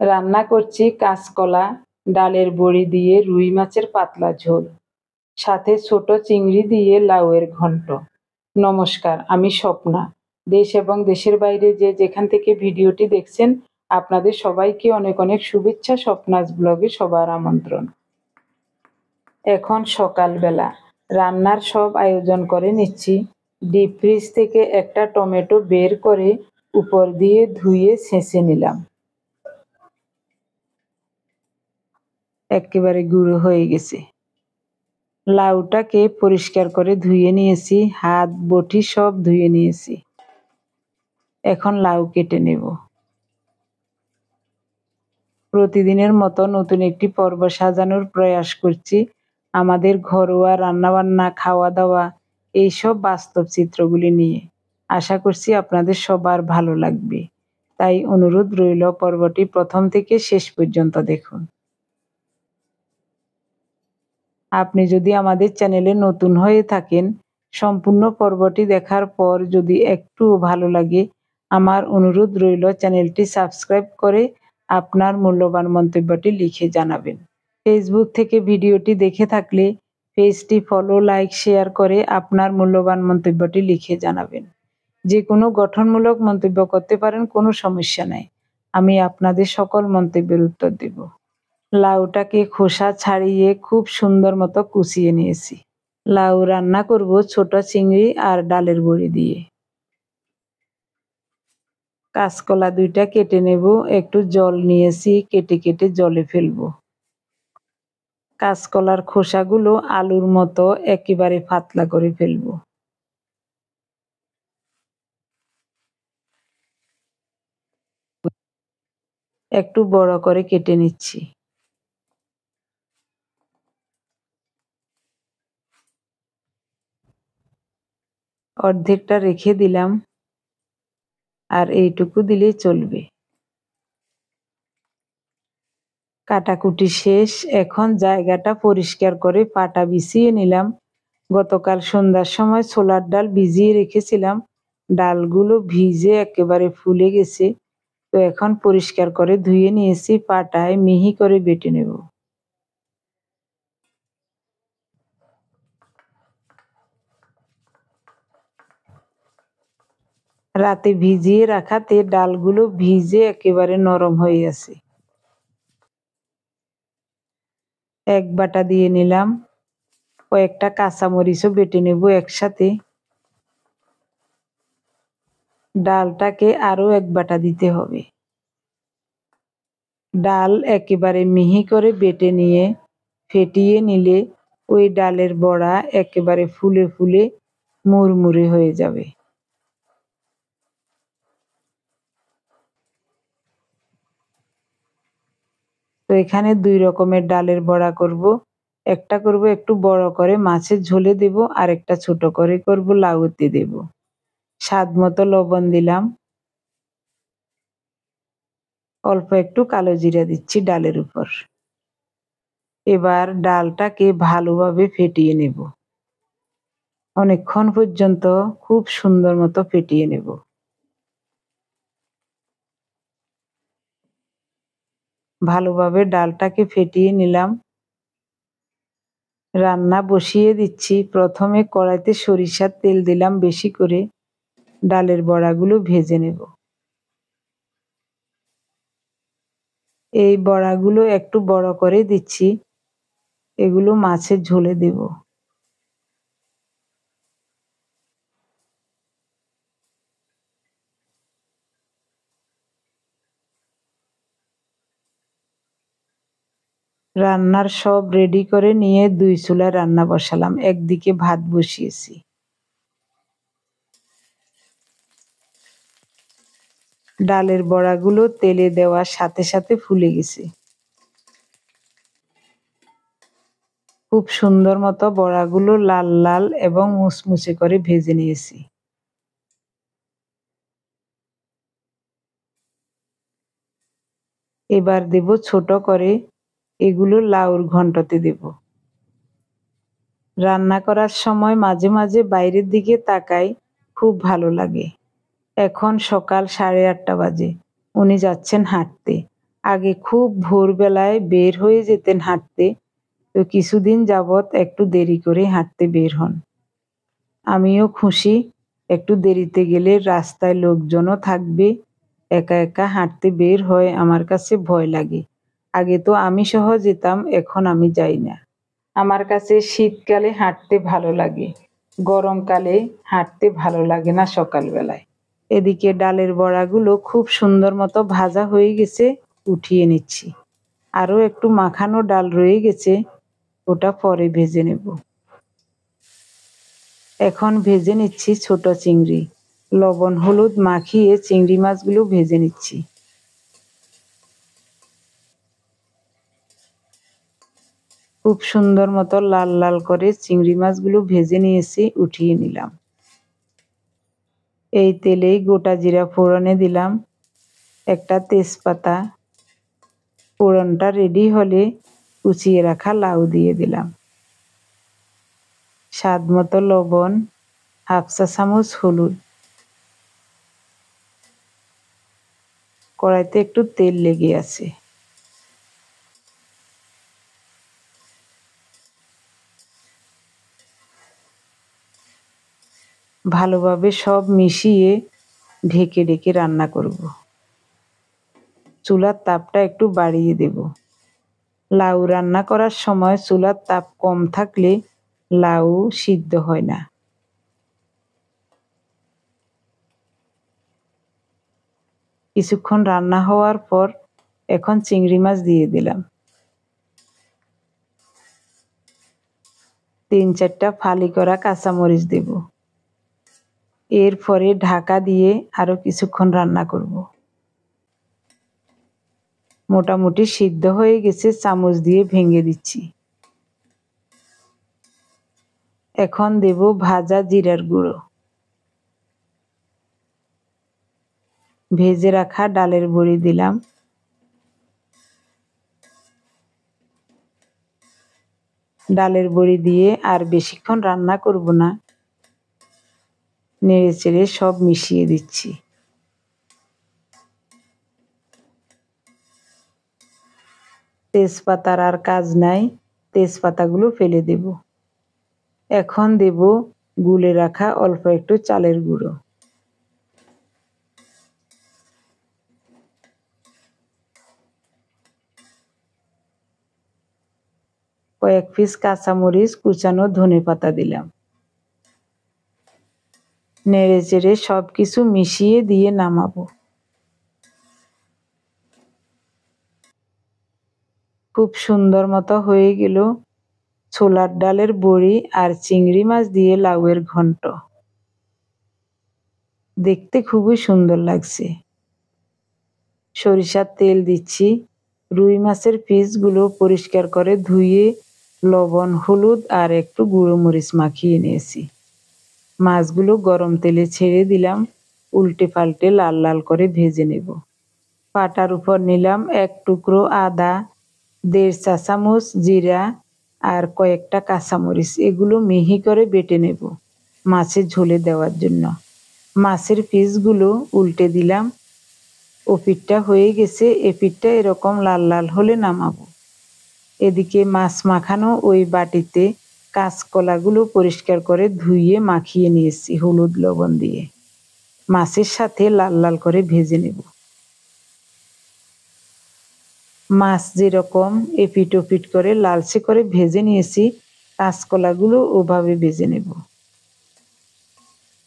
রান্না করছি কাঁচকলা, ডালের বড়ি দিয়ে রুই মাছের পাতলা ঝোল, সাথে ছোট চিংড়ি দিয়ে লাউয়ের ঘন্ট। নমস্কার, আমি স্বপ্না। দেশ এবং দেশের বাইরে যে যেখান থেকে ভিডিওটি দেখছেন, আপনাদের সবাইকে অনেক অনেক শুভেচ্ছা। স্বপ্নাজ ব্লগে সবার আমন্ত্রণ। এখন সকালবেলা রান্নার সব আয়োজন করে নিচ্ছি। ডিপ ফ্রিজ থেকে একটা টমেটো বের করে উপর দিয়ে ধুয়ে ছেঁচে নিলাম। একেবারে গুঁড়ো হয়ে গেছে। লাউটাকে পরিষ্কার করে ধুয়ে নিয়েছি, হাত বটি সব ধুয়ে নিয়েছি। এখন লাউ কেটে নেব। প্রতিদিনের মতো নতুন একটি পর্ব সাজানোর প্রয়াস করছি। আমাদের ঘরোয়া রান্নাবান্না, খাওয়া দাওয়া, এইসব বাস্তব চিত্রগুলি নিয়ে। আশা করছি আপনাদের সবার ভালো লাগবে। তাই অনুরোধ রইল, পর্বটি প্রথম থেকে শেষ পর্যন্ত দেখুন। আপনি যদি আমাদের চ্যানেলে নতুন হয়ে থাকেন, সম্পূর্ণ পর্বটি দেখার পর যদি একটুও ভালো লাগে, আমার অনুরোধ রইল চ্যানেলটি সাবস্ক্রাইব করে আপনার মূল্যবান মন্তব্যটি লিখে জানাবেন। ফেসবুক থেকে ভিডিওটি দেখে থাকলে পেজটি ফলো, লাইক, শেয়ার করে আপনার মূল্যবান মন্তব্যটি লিখে জানাবেন। যে কোনো গঠনমূলক মন্তব্য করতে পারেন, কোনো সমস্যা নাই। আমি আপনাদের সকল মন্তব্যের উত্তর দেব। লাউটাকে খোসা ছাড়িয়ে খুব সুন্দর মতো কুচিয়ে নিয়েছি। লাউ রান্না করব ছোট চিংড়ি আর ডালের বড়ি দিয়ে। কাঁচকলা দুইটা কেটে নেব, একটু জল নিয়েছি, কেটে কেটে জলে ফেলবো। কাঁচকলার খোসাগুলো আলুর মতো একেবারে পাতলা করে ফেলবো। একটু বড় করে কেটে নিচ্ছি। অর্ধেকটা রেখে দিলাম, আর এইটুকু দিলেই চলবে। কাটাকুটি শেষ। এখন জায়গাটা পরিষ্কার করে পাটা বিছিয়ে নিলাম। গতকাল সন্ধ্যার সময় ছোলার ডাল ভিজিয়ে রেখেছিলাম। ডালগুলো ভিজে একেবারে ফুলে গেছে। তো এখন পরিষ্কার করে ধুয়ে নিয়েছি, পাটায় মিহি করে বেটে নেব। রাতে ভিজিয়ে রাখাতে ডালগুলো ভিজে একেবারে নরম হয়ে আছে। এক বাটা দিয়ে নিলাম। কয়েকটা কাঁচামরিচও বেটে নেব একসাথে। ডালটাকে আরো এক বাটা দিতে হবে। ডাল একেবারে মিহি করে বেটে নিয়ে ফেটিয়ে নিলে ওই ডালের বড়া একেবারে ফুলে ফুলে মুড়মুড়ে হয়ে যাবে। তো এখানে দুই রকমের ডালের বড়া করব। একটা করব একটু বড় করে মাছের ঝোলে দেব, আর একটা ছোট করে করব লাউতে দেব। স্বাদ মতো লবণ দিলাম। অল্প একটু কালো জিরা দিচ্ছি ডালের উপর। এবার ডালটাকে ভালোভাবে ফেটিয়ে নেব। অনেকক্ষণ পর্যন্ত খুব সুন্দর মতো ফেটিয়ে নেব। ভালোভাবে ডালটাকে ফেটিয়ে নিলাম। রান্না বসিয়ে দিচ্ছি। প্রথমে কড়াইতে সরিষার তেল দিলাম বেশি করে। ডালের বড়াগুলো ভেজে নেব। এই বড়াগুলো একটু বড় করে দিচ্ছি। এগুলো মাছের ঝোলে দেব। রান্নার সব রেডি করে নিয়ে দুই চুলায় রান্না বসালাম। একদিকে ভাত বসিয়েছি। ডালের বড়াগুলো তেলে দেওয়ার সাথে সাথে ফুলে গেছে। খুব সুন্দর মতো বড়াগুলো লাল লাল এবং মুচমুচে করে ভেজে নিয়েছি। এবার দেব ছোট করে। এগুলো লাউর ঘন্টতে দেব। রান্না করার সময় মাঝে মাঝে বাইরের দিকে তাকাই, খুব ভালো লাগে। এখন সকাল 8:30 বাজে। উনি যাচ্ছেন হাঁটতে। আগে খুব ভোরবেলায় বের হয়ে যেতেন হাঁটতে, তো কিছুদিন যাবৎ একটু দেরি করে হাঁটতে বের হন। আমিও খুশি, একটু দেরিতে গেলে রাস্তায় লোকজনও থাকবে। একা একা হাঁটতে বের হয় আমার কাছে ভয় লাগে। আগে তো আমি সহ যেতাম, এখন আমি যাই না। আমার কাছে শীতকালে হাঁটতে ভালো লাগে, গরমকালে হাঁটতে ভালো লাগে না সকালবেলায়। এদিকে ডালের বড়াগুলো খুব সুন্দর মতো ভাজা হয়ে গেছে, উঠিয়ে নিচ্ছি। আরও একটু মাখানো ডাল রয়ে গেছে, ওটা পরে ভেজে নেব। এখন ভেজে নিচ্ছি ছোট চিংড়ি। লবণ হলুদ মাখিয়ে চিংড়ি মাছগুলো ভেজে নিচ্ছি। খুব সুন্দর মতো লাল লাল করে চিংড়ি মাছগুলো ভেজে নিয়েছি, উঠিয়ে নিলাম। এই তেলেই গোটা জিরা ফোড়নে দিলাম, একটা তেজপাতা। ফোড়নটা রেডি হলে কুচিয়ে রাখা লাউ দিয়ে দিলাম, স্বাদ মতো লবণ, হাফ চা চামচ হলুদ। কড়াইতে একটু তেল লেগে আছে। ভালোভাবে সব মিশিয়ে ঢেকে ঢেকে রান্না করব। চুলার তাপটা একটু বাড়িয়ে দেব। লাউ রান্না করার সময় চুলার তাপ কম থাকলে লাউ সিদ্ধ হয় না। কিছুক্ষণ রান্না হওয়ার পর এখন চিংড়ি মাছ দিয়ে দিলাম। 3-4টা ফালি করা কাঁচামরিচ দেব। এরপরে ঢাকা দিয়ে আরো কিছুক্ষণ রান্না করব। মোটামুটি সিদ্ধ হয়ে গেছে, চামচ দিয়ে ভেঙে দিচ্ছি। এখন দেব ভাজা জিরার গুঁড়ো, ভেজে রাখা ডালের বড়ি দিলাম, ডালের বড়ি দিয়ে আর বেশিক্ষণ রান্না করব না, নেড়ে চেড়ে সব মিশিয়ে দিচ্ছি। তেজপাতার আর কাজ নাই, তেজপাতাগুলো ফেলে দেব। এখন দেব গুলে রাখা অল্প একটু চালের গুঁড়ো, কয়েক পিস কাঁচামরিচ, কুচানো ধনেপাতা দিলাম। নেড়ে চেড়ে সব কিছু মিশিয়ে দিয়ে নামাবো। খুব সুন্দর মতো হয়ে গেল ছোলার ডালের বড়ি আর চিংড়ি মাছ দিয়ে লাউয়ের ঘন্ট। দেখতে খুবই সুন্দর লাগছে। সরিষার তেল দিচ্ছি। রুই মাছের পিসগুলো পরিষ্কার করে ধুয়ে লবণ হলুদ আর একটু গুঁড়ো মরিচ মাখিয়ে নিয়েছি। মাছগুলো গরম তেলে ছেড়ে দিলাম, উল্টে পাল্টে লাল লাল করে ভেজে নেব। পাটার উপর নিলাম এক টুকরো আদা, 1.5 চা চামচ জিরা আর কয়েকটা কাঁচামরিচ। এগুলো মিহি করে বেটে নেব মাছের ঝোলে দেওয়ার জন্য। মাছের পিসগুলো উল্টে দিলাম। ও পিঠটা হয়ে গেছে, এ পিঠটা এরকম লাল লাল হলে নামাবো। এদিকে মাছ মাখানো ওই বাটিতে কাঁচকলাগুলো পরিষ্কার করে ধুয়ে মাখিয়ে নিয়েছি হলুদ লবণ দিয়ে। মাছের সাথে লাল লাল করে ভেজে নেব। মাছ যেরকম এপিট ওপিট করে লালচে করে ভেজে নিয়েছি, কাঁচকলাগুলো ওভাবে ভেজে নেব।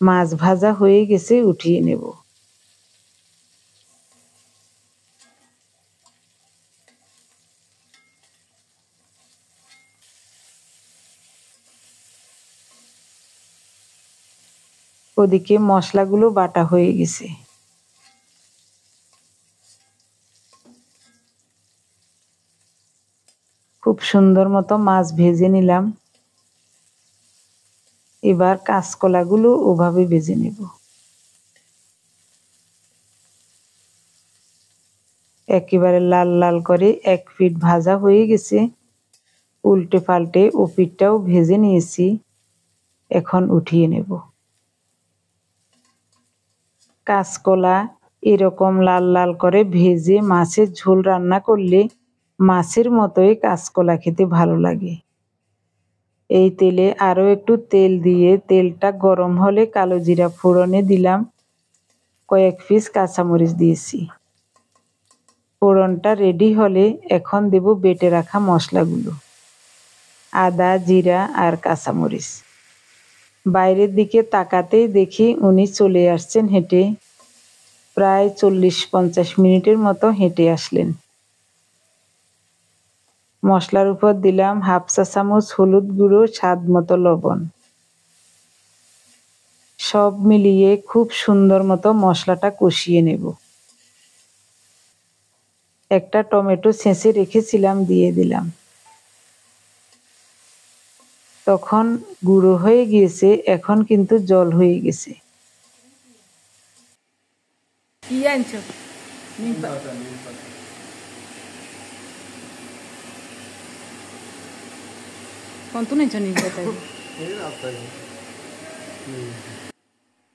মাছ ভাজা হয়ে গেছে, উঠিয়ে নেব। ওদিকে মশলাগুলো বাটা হয়ে গেছে। খুব সুন্দর মতো মাছ ভেজে নিলাম। এবার কাঁচকলাগুলো ওভাবে ভেজে নেব। একেবারে লাল লাল করে এক পিঠ ভাজা হয়ে গেছে, উল্টে পাল্টে ও পিঠটাও ভেজে নিয়েছি। এখন উঠিয়ে নেব। কাঁচকলা এরকম লাল লাল করে ভেজে মাছের ঝোল রান্না করলে মাছের মতোই কাঁচকলা খেতে ভালো লাগে। এই তেলে আরও একটু তেল দিয়ে তেলটা গরম হলে কালো জিরা ফোড়নে দিলাম, কয়েক পিস কাঁচামরিচ দিয়েছি। ফোড়নটা রেডি হলে এখন দেব বেটে রাখা মশলাগুলো, আদা, জিরা আর কাঁচামরিচ। বাইরের দিকে তাকাতেই দেখি উনি চলে আসছেন হেঁটে। প্রায় 40-50 মিনিটের মতো হেঁটে আসলেন। মশলার উপর দিলাম হাফ চা চামচ হলুদ গুঁড়ো, স্বাদ মতো লবণ। সব মিলিয়ে খুব সুন্দর মতো মশলাটা কষিয়ে নেব। একটা টমেটো ছেঁচে রেখেছিলাম, দিয়ে দিলাম। তখন গুঁড়ো হয়ে গিয়েছে, এখন কিন্তু জল হয়ে গেছে।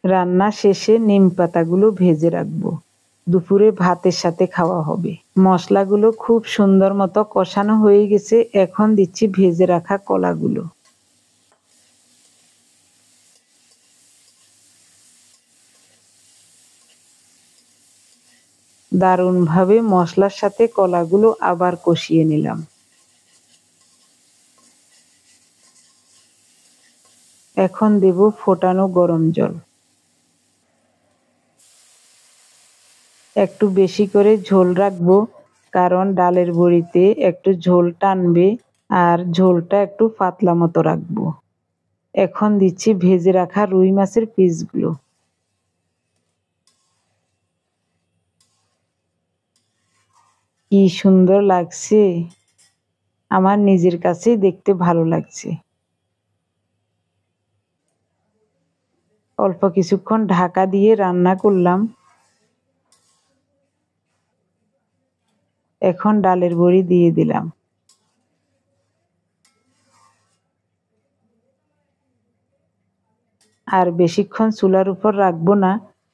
রান্না শেষে নিম পাতাগুলো ভেজে রাখবো, দুপুরে ভাতের সাথে খাওয়া হবে। মশলাগুলো খুব সুন্দর মতো কষানো হয়ে গেছে, এখন দিচ্ছি ভেজে রাখা কলাগুলো। দারুণভাবে মশলার সাথে কলাগুলো আবার কষিয়ে নিলাম। এখন দেব ফোটানো গরম জল। একটু বেশি করে ঝোল রাখবো, কারণ ডালের বড়িতে একটু ঝোল টানবে, আর ঝোলটা একটু পাতলা মতো রাখবো। এখন দিচ্ছি ভেজে রাখা রুই মাছের পিসগুলো। কি সুন্দর লাগছে, আমার নিজের কাছেই দেখতে ভালো লাগছে। অল্প কিছুক্ষণ ঢাকা দিয়ে রান্না করলাম। এখন ডালের বড়ি দিয়ে দিলাম। আর বেশিক্ষণ চুলার উপর রাখবো না,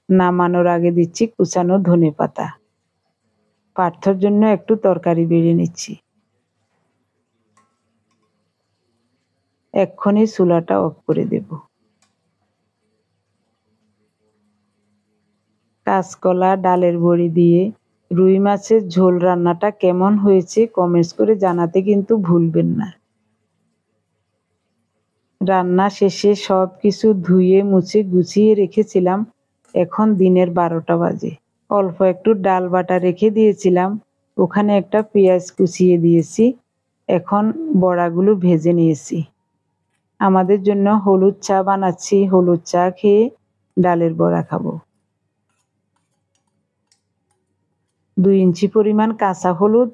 নামানোর আগে দিচ্ছি কুচানো ধনেপাতা। পার্থর জন্য একটু তরকারি বেড়ে নিচ্ছি। এক্ষুনি চুলাটা অফ করে দেব। কাঁচকলা, ডালের বড়ি দিয়ে রুই মাছের ঝোল রান্নাটা কেমন হয়েছে কমেন্টস করে জানাতে কিন্তু ভুলবেন না। রান্না শেষে সব কিছু ধুয়ে মুছে গুছিয়ে রেখেছিলাম। এখন দিনের 12টা বাজে। অল্প একটু ডাল বাটা রেখে দিয়েছিলাম, ওখানে একটা পেঁয়াজ কুচিয়ে দিয়েছি। এখন বড়াগুলো ভেজে নিয়েছি। আমাদের জন্য হলুদ চা বানাচ্ছি, হলুদ চা খেয়ে ডালের বড়া খাবো। 2 ইঞ্চি পরিমাণ কাঁচা হলুদ,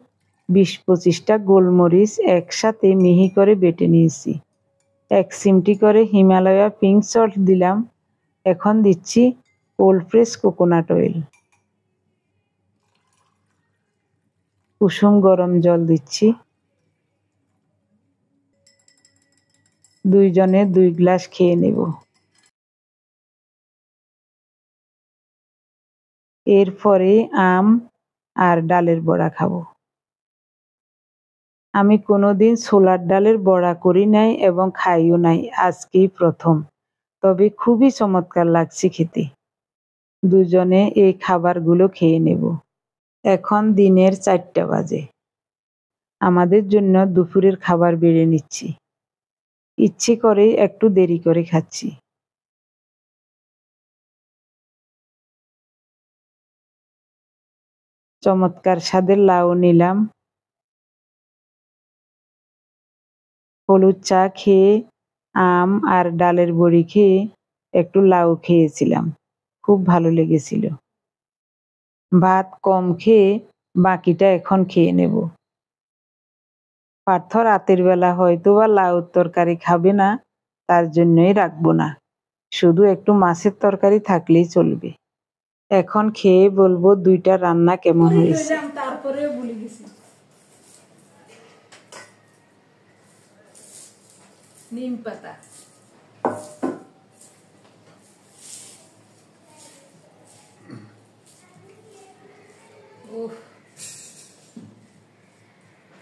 20-25টা গোলমরিচ একসাথে মিহি করে বেটে নিয়েছি। 1 চিমটি করে হিমালয়া পিঙ্ক সল্ট দিলাম। এখন দিচ্ছি কোল্ড প্রেস কোকোনাট অয়েল। কুসুম গরম জল দিচ্ছি। 2 জনে 2 গ্লাস খেয়ে নেব। এরপরে আম আর ডালের বড়া খাবো। আমি কোনোদিন ছোলার ডালের বড়া করি নাই এবং খাইও নাই, আজকেই প্রথম। তবে খুবই চমৎকার লাগছে খেতে। দুজনে এই খাবারগুলো খেয়ে নেব। এখন দিনের 4টা বাজে। আমাদের জন্য দুপুরের খাবার বেড়ে নিচ্ছি। ইচ্ছে করেই একটু দেরি করে খাচ্ছি। চমৎকার স্বাদের লাউ নিলাম। হলুদ চা খেয়ে, আম আর ডালের বড়ি খেয়ে একটু লাউ খেয়েছিলাম, খুব ভালো লেগেছিল। ভাত কম খেয়ে বাকিটা এখন খেয়ে নেব। পার্থ রাতের বেলা হয়তো বা লাউর তরকারি খাবে না, তার জন্যই রাখবো না, শুধু একটু মাছের তরকারি থাকলেই চলবে। এখন খেয়ে বলবো 2টা রান্না কেমন হয়েছে। নিম পাতা, ওহ,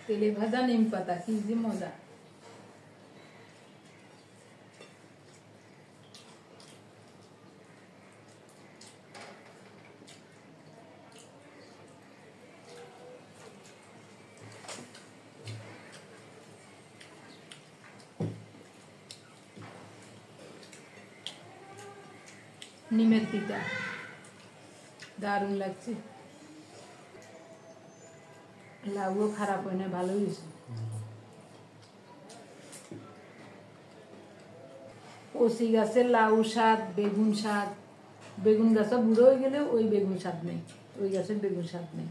তেলে ভাজা নিম পাতা কি যে মজা। নিমের পিঠা দারুণ লাগছে। লাউও খারাপ হয় না, ভালোই হয়েছে। কচি গাছের লাউ শাক, বেগুন শাক, বেগুন গাছও বুড়ো হয়ে গেলে ওই বেগুন শাক নেই, ওই গাছের বেগুন শাক নেই।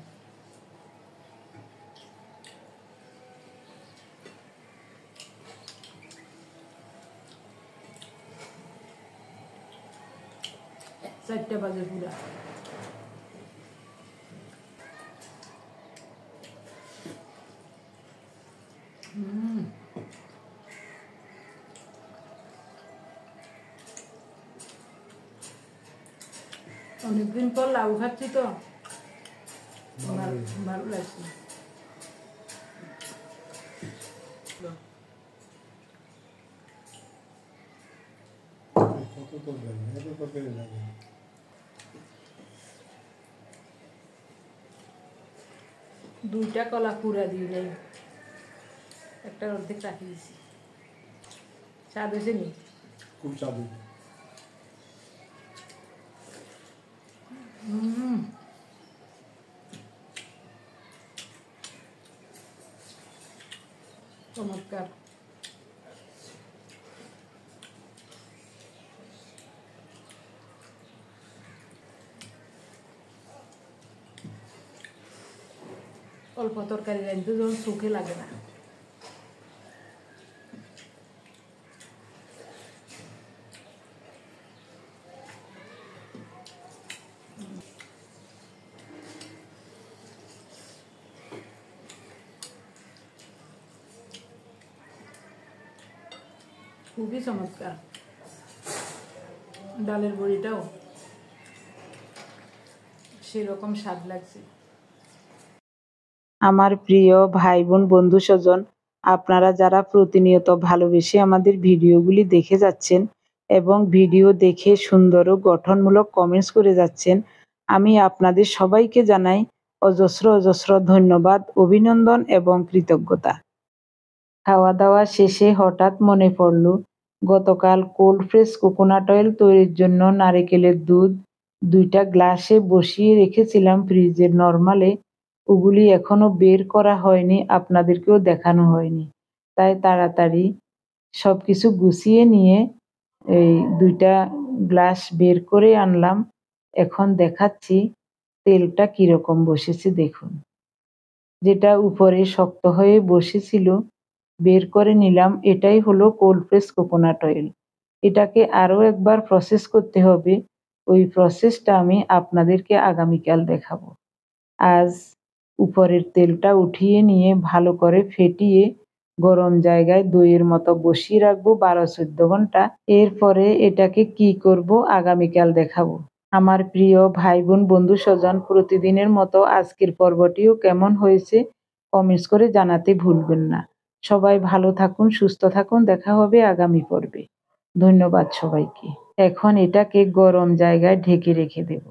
চারটা বাজে পুরা। অনেকদিন পর লাউ খাচ্ছি তো ভালো লাগছে। দুইটা কলা পুরা দিয়ে নেই, একটা অর্ধেক রাখি দিয়েছি। স্বাদ হয়েছে নি? খুব স্বাদ। চমৎকার। অল্প তরকারি রাঁধতে যখন চোখে লাগে না। খুবই চমৎকার। ডালের বড়িটাও সেরকম স্বাদ লাগছে। আমার প্রিয় ভাই বোন বন্ধু স্বজন, আপনারা যারা প্রতিনিয়ত ভালোবেসে আমাদের ভিডিওগুলি দেখে যাচ্ছেন এবং ভিডিও দেখে সুন্দর ও গঠনমূলক কমেন্টস করে যাচ্ছেন, আমি আপনাদের সবাইকে জানাই অজস্র অজস্র ধন্যবাদ, অভিনন্দন এবং কৃতজ্ঞতা। খাওয়া দাওয়া শেষে হঠাৎ মনে পড়ল গতকাল কোল্ড প্রেস কোকোনাট অয়েল তৈরির জন্য নারকেলের দুধ 2টা গ্লাসে বসিয়ে রেখেছিলাম ফ্রিজের নরমালে। ওগুলি এখনো বের করা হয়নি, আপনাদেরকেও দেখানো হয়নি। তাই তাড়াতাড়ি সবকিছু গুছিয়ে নিয়ে এই 2টা গ্লাস বের করে আনলাম। এখন দেখাচ্ছি তেলটা কিরকম বসেছে দেখুন। যেটা উপরে শক্ত হয়ে বসেছিল বের করে নিলাম। এটাই হলো কোল্ড প্রেস কোকোনাট অয়েল। এটাকে আরও একবার প্রসেস করতে হবে। ওই প্রসেসটা আমি আপনাদেরকে আগামীকাল দেখাবো। আজ উপরের তেলটা উঠিয়ে নিয়ে ভালো করে ফেটিয়ে গরম জায়গায় দইয়ের মতো বসিয়ে রাখবো 12-14 ঘন্টা। এরপরে এটাকে কি করব আগামীকাল দেখাবো। আমার প্রিয় ভাই বোন বন্ধু স্বজন, প্রতিদিনের মতো আজকের পর্বটিও কেমন হয়েছে কমেন্টস করে জানাতে ভুলবেন না। সবাই ভালো থাকুন, সুস্থ থাকুন। দেখা হবে আগামী পর্বে। ধন্যবাদ সবাইকে। এখন এটাকে গরম জায়গায় ঢেকে রেখে দেব।